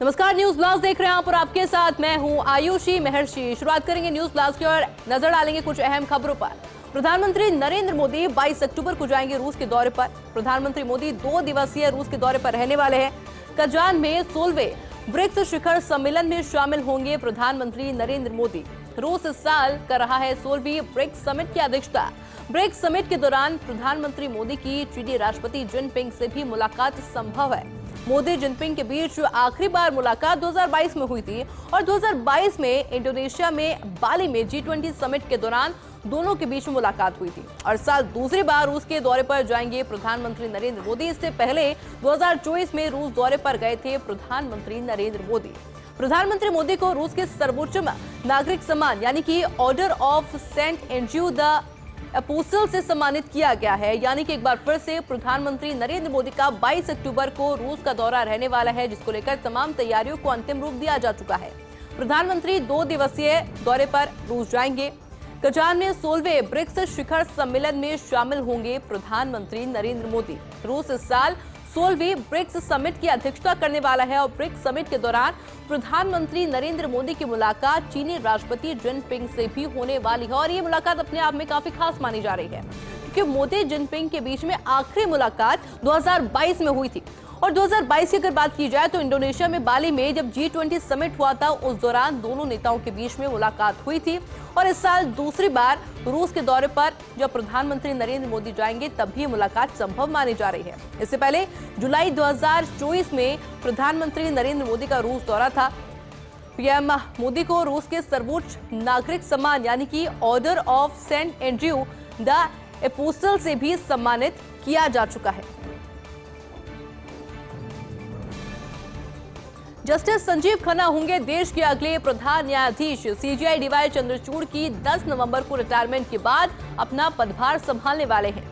नमस्कार, news blast देख रहे हैं आप और आपके साथ मैं हूं आयुषी महर्षि। शुरुआत करेंगे न्यूज ब्लास्ट की और नजर डालेंगे कुछ अहम खबरों पर। प्रधानमंत्री नरेंद्र मोदी 22 अक्टूबर को जाएंगे रूस के दौरे पर। प्रधानमंत्री मोदी 2 दिवसीय रूस के दौरे पर रहने वाले हैं। कजान में 16वें ब्रिक्स शिखर सम्मेलन में शामिल होंगे प्रधानमंत्री नरेंद्र मोदी। रूस इस साल कर रहा है 16वीं ब्रिक्स समिट की अध्यक्षता। ब्रिक्स समिट के दौरान प्रधानमंत्री मोदी की चीनी राष्ट्रपति जिनपिंग से भी मुलाकात संभव है। मोदी जिनपिंग के बीच आखिरी बार मुलाकात 2022 में हुई थी और 2022 में इंडोनेशिया में बाली में G20 समिट के दौरान दोनों के बीच में मुलाकात हुई थी। और साल दूसरी बार रूस के दौरे पर जाएंगे प्रधानमंत्री नरेंद्र मोदी। इससे पहले 2024 में रूस दौरे पर गए थे प्रधानमंत्री नरेंद्र मोदी। प्रधानमंत्री मोदी को रूस के सर्वोच्च नागरिक सम्मान यानी कि order of Saint Andrew the apostle से सम्मानित किया गया है। यानी कि एक बार फिर से प्रधानमंत्री नरेंद्र मोदी का 22 अक्टूबर को रूस का दौरा रहने वाला है, जिसको लेकर तमाम तैयारियों को अंतिम रूप दिया जा चुका है। प्रधानमंत्री 2 दिवसीय दौरे पर रूस जाएंगे। कजान में 16वें ब्रिक्स शिखर सम्मेलन में शामिल होंगे प्रधानमंत्री नरेंद्र मोदी। रूस इस साल 16वीं ब्रिक्स समिट की अध्यक्षता करने वाला है और ब्रिक्स समिट के दौरान प्रधानमंत्री नरेंद्र मोदी की मुलाकात चीनी राष्ट्रपति जिनपिंग से भी होने वाली है। और ये मुलाकात अपने आप में काफी खास मानी जा रही है, क्योंकि मोदी जिनपिंग के बीच में आखिरी मुलाकात 2022 में हुई थी। और 2022 की अगर बात की जाए तो इंडोनेशिया में बाली में जब G20 समिट हुआ था, उस दौरान दोनों नेताओं के बीच में मुलाकात हुई थी। और इस साल दूसरी बार रूस के दौरे पर जब प्रधानमंत्री नरेंद्र मोदी जाएंगे तब भी मुलाकात संभव मानी जा रही है। इससे पहले जुलाई 2024 में प्रधानमंत्री नरेंद्र मोदी का रूस दौरा था। पीएम मोदी को रूस के सर्वोच्च नागरिक सम्मान यानी कि order of Saint Andrew the apostle से भी सम्मानित किया जा चुका है। जस्टिस संजीव खन्ना होंगे देश के अगले प्रधान न्यायाधीश। सीजेआई डीवाई चंद्रचूड़ की 10 नवंबर को रिटायरमेंट के बाद अपना पदभार संभालने वाले हैं।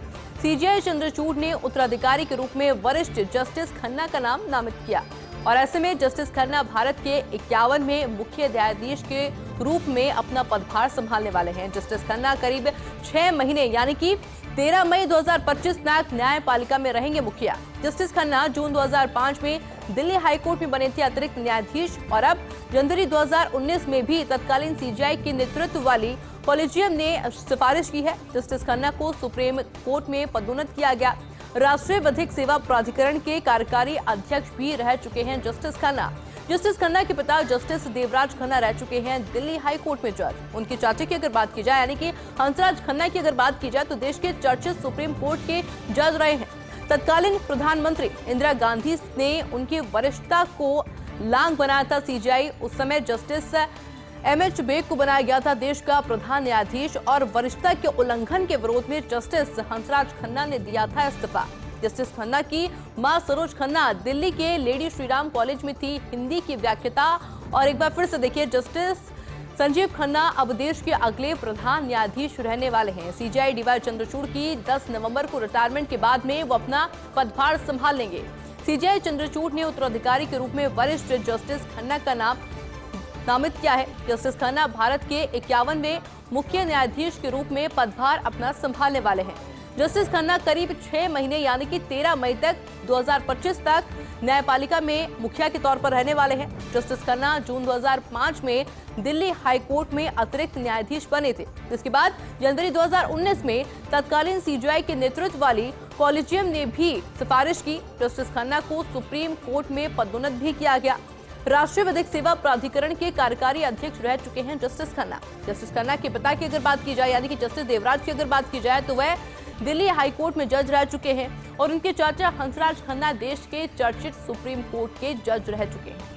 सीजेआई चंद्रचूड़ ने उत्तराधिकारी के रूप में वरिष्ठ जस्टिस खन्ना का नाम नामित किया और ऐसे में जस्टिस खन्ना भारत के 51वें मुख्य न्यायाधीश के रूप में अपना पदभार संभालने वाले हैं। जस्टिस खन्ना करीब 6 महीने यानी कि 13 मई 2025 तक न्यायपालिका में रहेंगे मुखिया। जस्टिस खन्ना जून 2005 में दिल्ली हाईकोर्ट में बने थे अतिरिक्त न्यायाधीश और अब जनवरी 2019 में भी तत्कालीन सीजेआई के नेतृत्व वाली कॉलेजियम ने सिफारिश की है। जस्टिस खन्ना को सुप्रीम कोर्ट में पदोन्नत किया गया। राष्ट्रीय विधिक सेवा प्राधिकरण के कार्यकारी अध्यक्ष भी रह चुके हैं जस्टिस खन्ना। जस्टिस खन्ना के पिता जस्टिस देवराज खन्ना रह चुके हैं दिल्ली हाई कोर्ट में जज। उनके चाचे की अगर बात की जाए यानी कि हंसराज खन्ना की अगर बात की जाए तो देश के चर्चित सुप्रीम कोर्ट के जज रहे हैं। तत्कालीन प्रधानमंत्री इंदिरा गांधी ने उनकी वरिष्ठता को लांग बनाया था। सीजेआई उस समय जस्टिस एमएच बेग को बनाया गया था देश का प्रधान न्यायाधीश और वरिष्ठता के उल्लंघन के विरोध में जस्टिस हंसराज खन्ना ने दिया था इस्तीफा। जस्टिस खन्ना की मां सरोज खन्ना दिल्ली के लेडी श्रीराम कॉलेज में थी हिंदी की व्याख्याता। और एक बार फिर से देखिए, जस्टिस संजीव खन्ना अब देश के अगले प्रधान न्यायाधीश रहने वाले हैं। सीजेआई डीवाई चंद्रचूड़ की 10 नवंबर को रिटायरमेंट के बाद में वो अपना पदभार संभाल लेंगे। सीजेआई चंद्रचूड़ ने उत्तराधिकारी के रूप में वरिष्ठ जस्टिस खन्ना का नाम नामित किया है। जस्टिस खन्ना भारत के 51वें मुख्य न्यायाधीश के रूप में पदभार अपना संभालने वाले हैं। जस्टिस खन्ना करीब 6 महीने यानी कि 13 मई तक 2025 तक न्यायपालिका में मुखिया के तौर पर रहने वाले हैं। जस्टिस खन्ना जून 2005 में दिल्ली हाई कोर्ट में अतिरिक्त न्यायाधीश बने थे। इसके बाद जनवरी 2019 में तत्कालीन सीजेआई के नेतृत्व वाली कॉलेजियम ने भी सिफारिश की। जस्टिस खन्ना को सुप्रीम कोर्ट में पदोन्नत भी किया गया। राष्ट्रीय विधिक सेवा प्राधिकरण के कार्यकारी अध्यक्ष रह चुके हैं जस्टिस खन्ना। जस्टिस खन्ना के पिता की अगर बात की जाए यानी कि जस्टिस देवराज की अगर बात की जाए तो वह दिल्ली हाई कोर्ट में जज रह चुके हैं और उनके चाचा हंसराज खन्ना देश के चर्चित सुप्रीम कोर्ट के जज रह चुके हैं।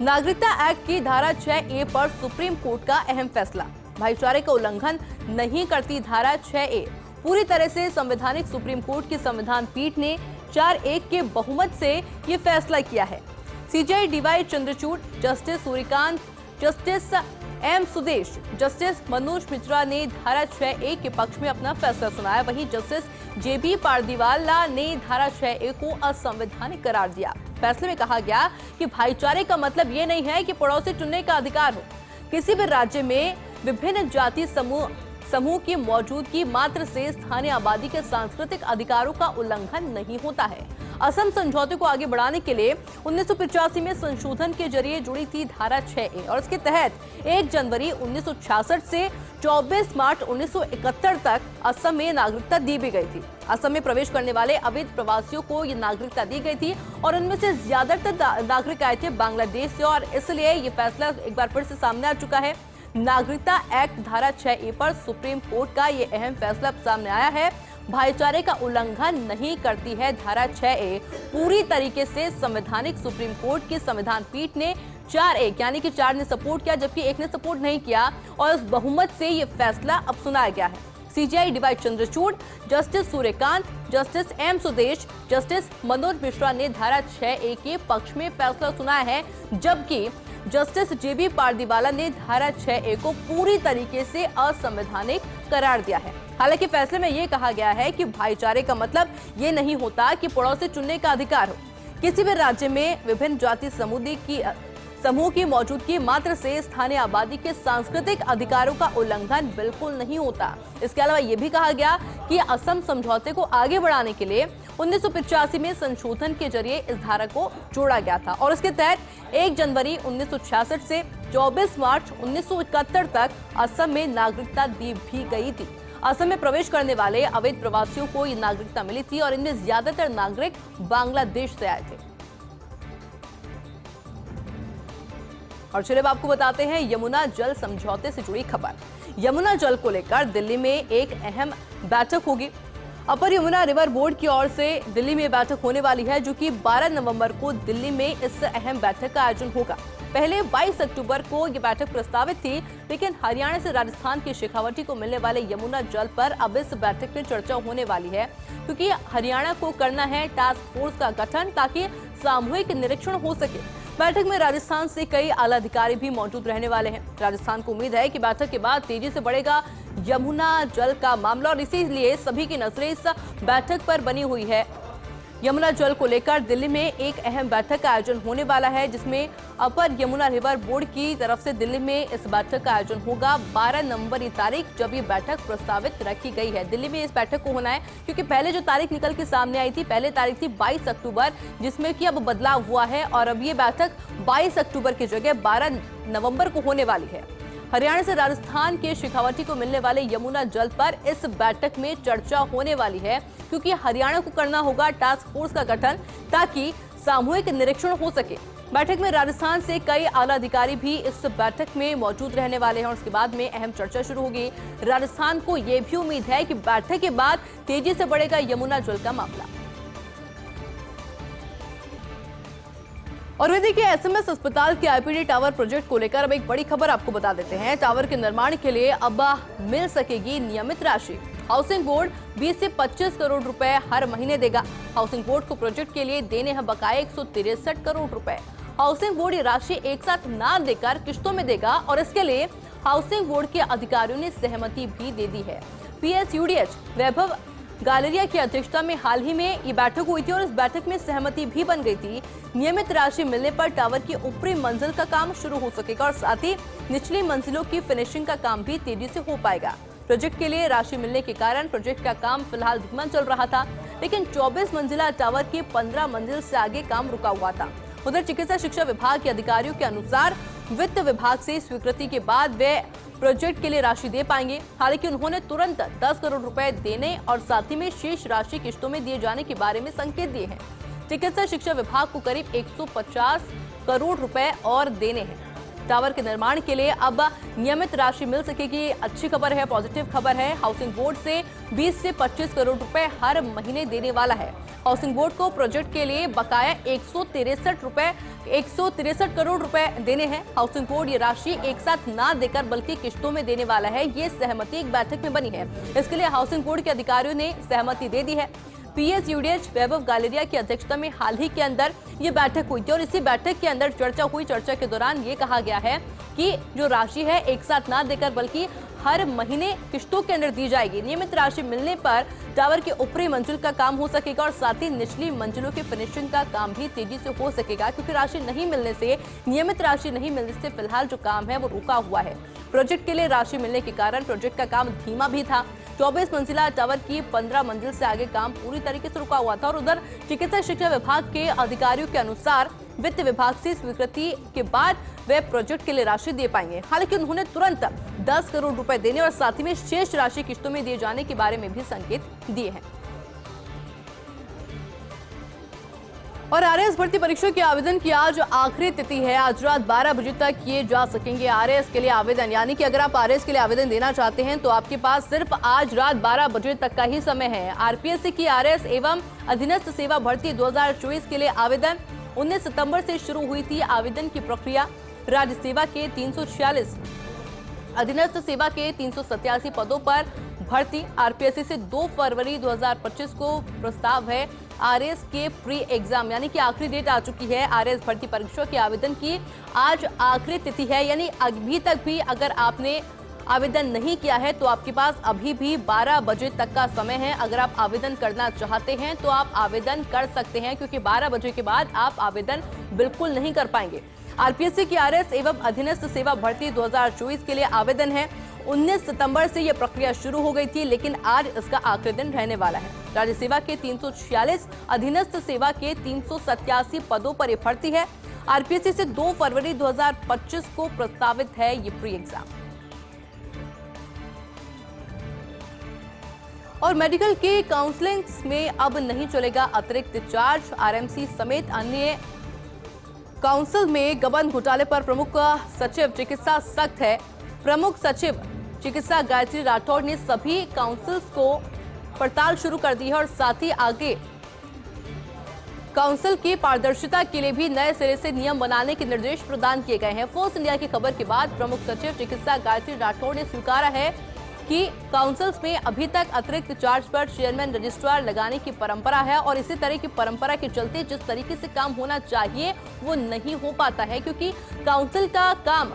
नागरिकता एक्ट की धारा 6A पर सुप्रीम कोर्ट का अहम फैसला। भाईचारे का उल्लंघन नहीं करती धारा 6A। पूरी तरह से संवैधानिक सुप्रीम कोर्ट की संविधान पीठ ने 4-1 के बहुमत से ये फैसला किया है। CJI DY Chandrachud, justice Suryakant, justice M Sudesh, justice Manoj Mishra ने धारा 6A के पक्ष में अपना फैसला सुनाया। वहीं जस्टिस जेबी पारदीवाला ने धारा 6A को असंवैधानिक करार दिया। फैसले में कहा गया कि भाईचारे का मतलब ये नहीं है कि पड़ोसी चुनने का अधिकार हो। किसी भी राज्य में विभिन्न जाति समूह समूह की मौजूदगी मात्र से स्थानीय आबादी के सांस्कृतिक अधिकारों का उल्लंघन नहीं होता है। असम समझौते को आगे बढ़ाने के लिए 1985 में संशोधन के जरिए जुड़ी थी धारा 6A और इसके तहत 1 जनवरी 1966 से 24 मार्च 1971 तक असम में नागरिकता दी भी गई थी। असम में प्रवेश करने वाले अवैध प्रवासियों को ये नागरिकता दी गई थी और उनमें से ज्यादातर नागरिक आए थे बांग्लादेश से और इसलिए ये फैसला एक बार फिर से सामने आ चुका है। नागरिकता एक्ट धारा 6A पर सुप्रीम कोर्ट का ये अहम फैसला सामने आया है। भाईचारे का उल्लंघन नहीं करती है धारा 6A पूरी तरीके से संवैधानिक। सुप्रीम कोर्ट की संविधान पीठ ने 4-1 यानी कि 4 ने सपोर्ट किया जबकि 1 ने सपोर्ट नहीं किया और उस बहुमत से ये फैसला अब सुनाया गया है। CJI DY Chandrachud, justice Suryakant, justice M Sudesh, justice Manoj Mishra ने धारा 6A के पक्ष में फैसला सुनाया है, जबकि जस्टिस जेबी पारदीवाला ने धारा 6A को पूरी तरीके से असंवैधानिक करार दिया है। हालांकि फैसले में ये कहा गया है कि भाईचारे का मतलब ये नहीं होता कि पड़ोसी चुनने का अधिकार हो। किसी भी राज्य में विभिन्न जाति समूह की मौजूदगी मात्र से स्थानीय आबादी के सांस्कृतिक अधिकारों का उल्लंघन बिल्कुल नहीं होता। इसके अलावा ये भी कहा गया कि असम समझौते को आगे बढ़ाने के लिए 1985 में संशोधन के जरिए इस धारा को जोड़ा गया था और इसके तहत 1 जनवरी 1966 से 24 मार्च 1971 तक असम में नागरिकता दी भी गई थी। असम में प्रवेश करने वाले अवैध प्रवासियों को ये नागरिकता मिली थी और इनमें ज्यादातर नागरिक बांग्लादेश से आए थे। और चलिए आपको बताते हैं यमुना जल समझौते से जुड़ी खबर। यमुना जल को लेकर दिल्ली में एक अहम बैठक होगी। अपर यमुना रिवर बोर्ड की ओर से दिल्ली में बैठक होने वाली है, जो कि 12 नवंबर को दिल्ली में इस अहम बैठक का आयोजन होगा। पहले 22 अक्टूबर को ये बैठक प्रस्तावित थी, लेकिन हरियाणा से राजस्थान की शेखावटी को मिलने वाले यमुना जल पर अब इस बैठक में चर्चा होने वाली है, क्योंकि हरियाणा को करना है टास्क फोर्स का गठन ताकि सामूहिक निरीक्षण हो सके। बैठक में राजस्थान से कई आला अधिकारी भी मौजूद रहने वाले हैं। राजस्थान को उम्मीद है कि बैठक के बाद तेजी से बढ़ेगा यमुना जल का मामला और इसीलिए सभी की नजरें इस बैठक पर बनी हुई है। यमुना जल को लेकर दिल्ली में एक अहम बैठक का आयोजन होने वाला है, जिसमें अपर यमुना रिवर बोर्ड की तरफ से दिल्ली में इस बैठक का आयोजन होगा। 12 नवंबर ये तारीख जब ये बैठक प्रस्तावित रखी गई है। दिल्ली में इस बैठक को होना है क्योंकि पहले जो तारीख निकल के सामने आई थी, पहले तारीख थी 22 अक्टूबर, जिसमें कि अब बदलाव हुआ है और अब ये बैठक 22 अक्टूबर की जगह 12 नवंबर को होने वाली है। हरियाणा से राजस्थान के शेखावटी को मिलने वाले यमुना जल पर इस बैठक में चर्चा होने वाली है, क्योंकि हरियाणा को करना होगा टास्क फोर्स का गठन ताकि सामूहिक निरीक्षण हो सके। बैठक में राजस्थान से कई आला अधिकारी भी इस बैठक में मौजूद रहने वाले हैं और उसके बाद में अहम चर्चा शुरू होगी। राजस्थान को यह भी उम्मीद है कि बैठक के बाद तेजी से बढ़ेगा यमुना जल का मामला। और वे देखिए, एसएमएस अस्पताल के आईपीडी टावर प्रोजेक्ट को लेकर अब एक बड़ी खबर आपको बता देते हैं। टावर के निर्माण के लिए अब मिल सकेगी नियमित राशि। हाउसिंग बोर्ड 20 से 25 करोड़ रुपए हर महीने देगा। हाउसिंग बोर्ड को प्रोजेक्ट के लिए देने हैं बकाए 163 करोड़ रुपए। हाउसिंग बोर्ड ये राशि एक साथ ना देकर किश्तों में देगा और इसके लिए हाउसिंग बोर्ड के अधिकारियों ने सहमति भी दे दी है। पीएसयूडीएच वैभव गालेरिया की अध्यक्षता में हाल ही में ये बैठक हुई थी और इस बैठक में सहमति भी बन गई थी। नियमित राशि मिलने पर टावर की ऊपरी मंजिल का काम शुरू हो सकेगा और साथ ही निचली मंजिलों की फिनिशिंग का काम भी तेजी से हो पाएगा। प्रोजेक्ट के लिए राशि मिलने के कारण प्रोजेक्ट का काम फिलहाल धीमा चल रहा था, लेकिन 24 मंजिला टावर की 15 मंजिल से आगे काम रुका हुआ था। उधर चिकित्सा शिक्षा विभाग के अधिकारियों के अनुसार वित्त विभाग से स्वीकृति के बाद वे प्रोजेक्ट के लिए राशि दे पाएंगे। हालांकि उन्होंने तुरंत 10 करोड़ रुपए देने और साथ ही में शेष राशि किश्तों में दिए जाने के बारे में संकेत दिए हैं। चिकित्सा शिक्षा विभाग को करीब 150 करोड़ रुपए और देने हैं। टावर के निर्माण के लिए अब नियमित राशि मिल सकेगी। अच्छी खबर है, पॉजिटिव खबर है। हाउसिंग बोर्ड से 20 से 25 करोड़ रुपए हर महीने देने वाला है। हाउसिंग बोर्ड को प्रोजेक्ट के लिए बकाया 163 करोड़ रुपए देने हैं। हाउसिंग बोर्ड ये राशि एक साथ ना देकर बल्कि किश्तों में देने वाला है। ये सहमति एक बैठक में बनी है। इसके लिए हाउसिंग बोर्ड के अधिकारियों ने सहमति दे दी है। पीएसयूडीएच वैभव गालेरिया की अध्यक्षता में हाल ही के अंदर ये बैठक हुई थी और इसी बैठक के अंदर चर्चा हुई। चर्चा के दौरान ये कहा गया है कि जो राशि है एक साथ ना देकर बल्कि हर महीने किश्तों के अंदर दी जाएगी। नियमित राशि मिलने पर टावर के ऊपरी मंजिल का काम हो सकेगा और साथ ही निचली मंजिलों की फिनिशिंग का काम भी तेजी से हो सकेगा, क्योंकि राशि नहीं मिलने से, नियमित राशि नहीं मिलने से फिलहाल जो काम है वो रुका हुआ है। प्रोजेक्ट के लिए राशि मिलने के कारण प्रोजेक्ट का काम धीमा भी था। 24 मंजिला टावर की 15 मंजिल से आगे काम पूरी तरीके से रुका हुआ था। और उधर चिकित्सा शिक्षा विभाग के अधिकारियों के अनुसार वित्त विभाग से स्वीकृति के बाद वे प्रोजेक्ट के लिए राशि दे पाएंगे। हालांकि उन्होंने तुरंत 10 करोड़ रुपए देने और साथ ही में शेष राशि किश्तों में दिए जाने के बारे में भी संकेत दिए हैं। और आरएएस भर्ती परीक्षा के आवेदन की आज आखिरी तिथि है। आज रात 12 बजे तक किए जा सकेंगे आरएएस के लिए आवेदन, यानी कि अगर आप आरएएस के लिए आवेदन देना चाहते हैं तो आपके पास सिर्फ आज रात 12 बजे तक का ही समय है। आरपीएससी की आरएएस एवं अधीनस्थ सेवा भर्ती 2024 के लिए आवेदन 19 सितंबर से शुरू हुई थी। आवेदन की प्रक्रिया राज्य सेवा के 346, अधीनस्थ सेवा के 387 पदों पर भर्ती। आरपीएससी से 2 फरवरी 2025 को प्रस्ताव है। आरएएस के प्री एग्जाम यानी कि आखिरी डेट आ चुकी है। आरएएस भर्ती परीक्षा के आवेदन की आज आखिरी तिथि है, यानी अभी तक भी अगर आपने आवेदन नहीं किया है तो आपके पास अभी भी 12 बजे तक का समय है। अगर आप आवेदन करना चाहते हैं तो आप आवेदन कर सकते हैं, क्योंकि 12 बजे के बाद आप आवेदन बिल्कुल नहीं कर पाएंगे। आरपीएससी की आरएएस एवं अधीनस्थ सेवा भर्ती 2024 के लिए आवेदन है। 19 सितंबर से यह प्रक्रिया शुरू हो गई थी, लेकिन आज इसका आखिरी दिन रहने वाला है। राज्य सेवा के 346, अधीनस्थ सेवा के 387 पदों पर यह भर्ती है। आरपीएससी से 2 फरवरी 2025 को प्रस्तावित है ये प्री एग्जाम। और मेडिकल के काउंसलिंग में अब नहीं चलेगा अतिरिक्त चार्ज। आरएमसी समेत अन्य काउंसिल में गबन घोटाले पर प्रमुख सचिव चिकित्सा सख्त है। प्रमुख सचिव चिकित्सा गायत्री राठौड़ ने सभी काउंसिल्स को पड़ताल शुरू कर दी है और साथ ही आगे काउंसिल की पारदर्शिता के लिए भी नए सिरे से नियम बनाने के निर्देश प्रदान किए गए हैं। फोर्स इंडिया की खबर के बाद प्रमुख सचिव चिकित्सा गायत्री राठौड़ ने स्वीकारा है कि काउंसिल्स में अभी तक अतिरिक्त चार्ज पर चेयरमैन रजिस्ट्रार लगाने की परंपरा है और इसी तरह की परंपरा के चलते जिस तरीके से काम होना चाहिए वो नहीं हो पाता है, क्योंकि काउंसिल का काम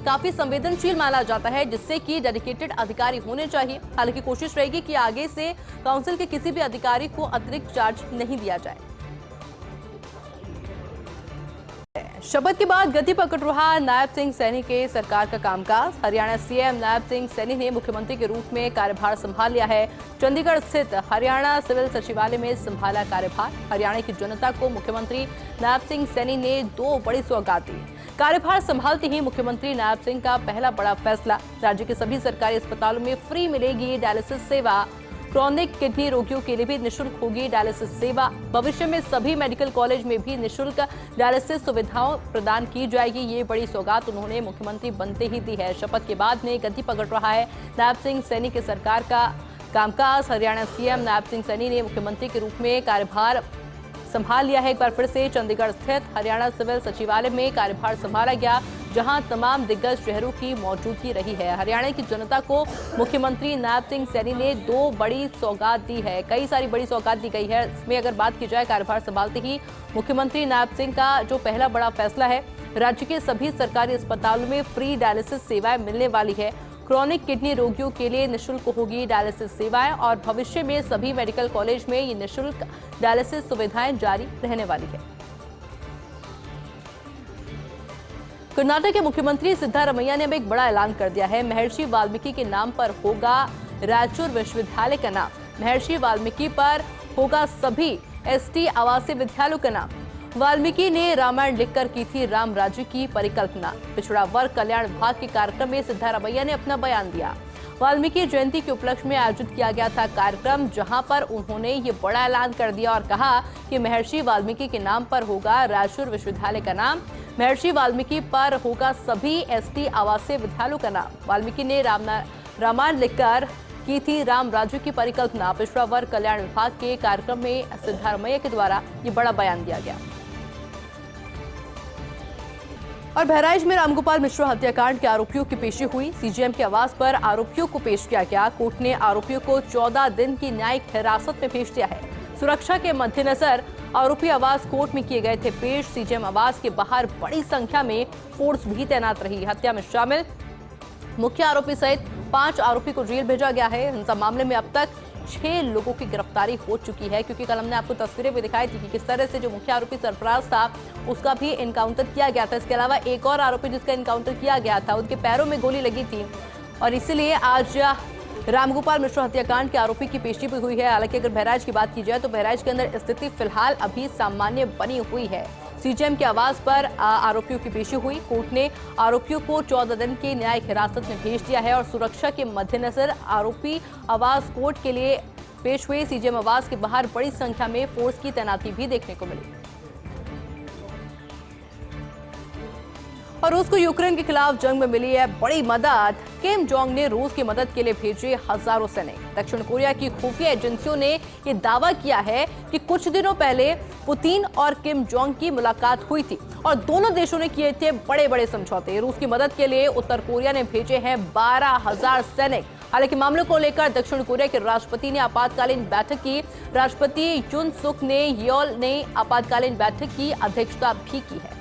काफी संवेदनशील माना जाता है, जिससे कि डेडिकेटेड अधिकारी होने चाहिए। हालांकि कोशिश रहेगी कि आगे से काउंसिल के किसी भी अधिकारी को अतिरिक्त चार्ज नहीं दिया जाए। शपथ के बाद गति पकड़ रहा नायब सिंह सैनी के सरकार का कामकाज। हरियाणा सीएम नायब सिंह सैनी ने मुख्यमंत्री के रूप में कार्यभार संभाल लिया है। चंडीगढ़ स्थित हरियाणा सिविल सचिवालय में संभाला कार्यभार। हरियाणा की जनता को मुख्यमंत्री नायब सिंह सैनी ने 2 बड़ी सौगात दी। कार्यभार संभालते ही मुख्यमंत्री नायब सिंह का पहला बड़ा फैसला, राज्य के सभी सरकारी अस्पतालों में फ्री मिलेगी डायलिसिस सेवा। क्रॉनिक किडनी रोगियों के लिए भी निःशुल्क होगी डायलिसिस सेवा। भविष्य में सभी मेडिकल कॉलेज में भी निःशुल्क डायलिसिस सुविधाओं प्रदान की जाएगी। ये बड़ी सौगात उन्होंने मुख्यमंत्री बनते ही दी है। शपथ के बाद में गति पकड़ रहा है नायब सिंह सैनी के सरकार का कामकाज। हरियाणा सीएम नायब सिंह सैनी ने मुख्यमंत्री के रूप में कार्यभार संभाल लिया है। एक बार फिर से चंडीगढ़ स्थित हरियाणा सिविल सचिवालय में कार्यभार संभाला गया, जहां तमाम दिग्गज शहरों की मौजूदगी रही है। हरियाणा की जनता को मुख्यमंत्री नायब सिंह सैनी ने 2 बड़ी सौगात दी है। कई सारी बड़ी सौगात दी गई है। इसमें अगर बात की जाए कार्यभार संभालते ही मुख्यमंत्री नायब सिंह का जो पहला बड़ा फैसला है, राज्य के सभी सरकारी अस्पतालों में फ्री डायलिसिस सेवाएं मिलने वाली है। क्रॉनिक किडनी रोगियों के लिए निःशुल्क होगी डायलिसिस सेवाएं और भविष्य में सभी मेडिकल कॉलेज में ये निःशुल्क डायलिसिस सुविधाएं जारी रहने वाली है। कर्नाटक के मुख्यमंत्री सिद्धारमैया ने अब एक बड़ा ऐलान कर दिया है। महर्षि वाल्मीकि के नाम पर होगा रायचूर विश्वविद्यालय का नाम। महर्षि वाल्मीकि पर होगा सभी एसटी आवासीय विद्यालयों का नाम। वाल्मीकि ने रामायण लिखकर की थी राम राज्य की परिकल्पना। पिछड़ा वर्ग कल्याण विभाग के कार्यक्रम में सिद्धारमैया ने अपना बयान दिया। वाल्मीकि जयंती के उपलक्ष्य में आयोजित किया गया था कार्यक्रम, जहां पर उन्होंने ये बड़ा ऐलान कर दिया और कहा कि महर्षि वाल्मीकि के नाम पर होगा रायचूर विश्वविद्यालय का नाम। महर्षि वाल्मीकि पर होगा सभी एसटी आवासीय विद्यालयों का नाम। वाल्मीकि ने रामायण लिखकर की थी राम राज्य की परिकल्पना। पिछड़ा वर्ग कल्याण विभाग के कार्यक्रम में सिद्धारमैया के द्वारा ये बड़ा बयान दिया गया। और बहराइच में रामगोपाल मिश्रा हत्याकांड के आरोपियों की पेशी हुई। सीजेएम के आवास पर आरोपियों को पेश किया गया। कोर्ट ने आरोपियों को 14 दिन की न्यायिक हिरासत में भेज दिया है। सुरक्षा के मद्देनजर आरोपी आवास कोर्ट में किए गए थे पेश। सीजेएम आवास के बाहर बड़ी संख्या में फोर्स भी तैनात रही। हत्या में शामिल मुख्य आरोपी सहित 5 आरोपी को जेल भेजा गया है। हिंसा मामले में अब तक 6 लोगों की गिरफ्तारी हो चुकी है, क्योंकि कल हमने आपको तस्वीरें भी दिखाई थी कि किस तरह से जो मुख्य आरोपी सरफराज था उसका भी इनकाउंटर किया गया था। इसके अलावा एक और आरोपी जिसका इनकाउंटर किया गया था, उनके पैरों में गोली लगी थी और इसीलिए आज रामगोपाल मिश्रा हत्याकांड के आरोपी की पेशी भी हुई है। हालांकि अगर बहराइच की बात की जाए तो बहराइच के अंदर स्थिति फिलहाल अभी सामान्य बनी हुई है। सीजेएम के आवास पर आरोपियों की पेशी हुई। कोर्ट ने आरोपियों को 14 दिन की न्यायिक हिरासत में भेज दिया है और सुरक्षा के मद्देनजर आरोपी आवास कोर्ट के लिए पेश हुए। सीजेएम आवास के बाहर बड़ी संख्या में फोर्स की तैनाती भी देखने को मिली। और रूस को यूक्रेन के खिलाफ जंग में मिली है बड़ी मदद। किम जोंग ने रूस की मदद के लिए भेजे हजारों सैनिक। दक्षिण कोरिया की खुफिया एजेंसियों ने यह दावा किया है कि कुछ दिनों पहले पुतिन और किम जोंग की मुलाकात हुई थी और दोनों देशों ने किए थे बड़े बड़े समझौते। रूस की मदद के लिए उत्तर कोरिया ने भेजे हैं 12,000 सैनिक। हालांकि मामले को लेकर दक्षिण कोरिया के राष्ट्रपति ने आपातकालीन बैठक की। राष्ट्रपति युन सुक ने योल ने आपातकालीन बैठक की अध्यक्षता भी की है।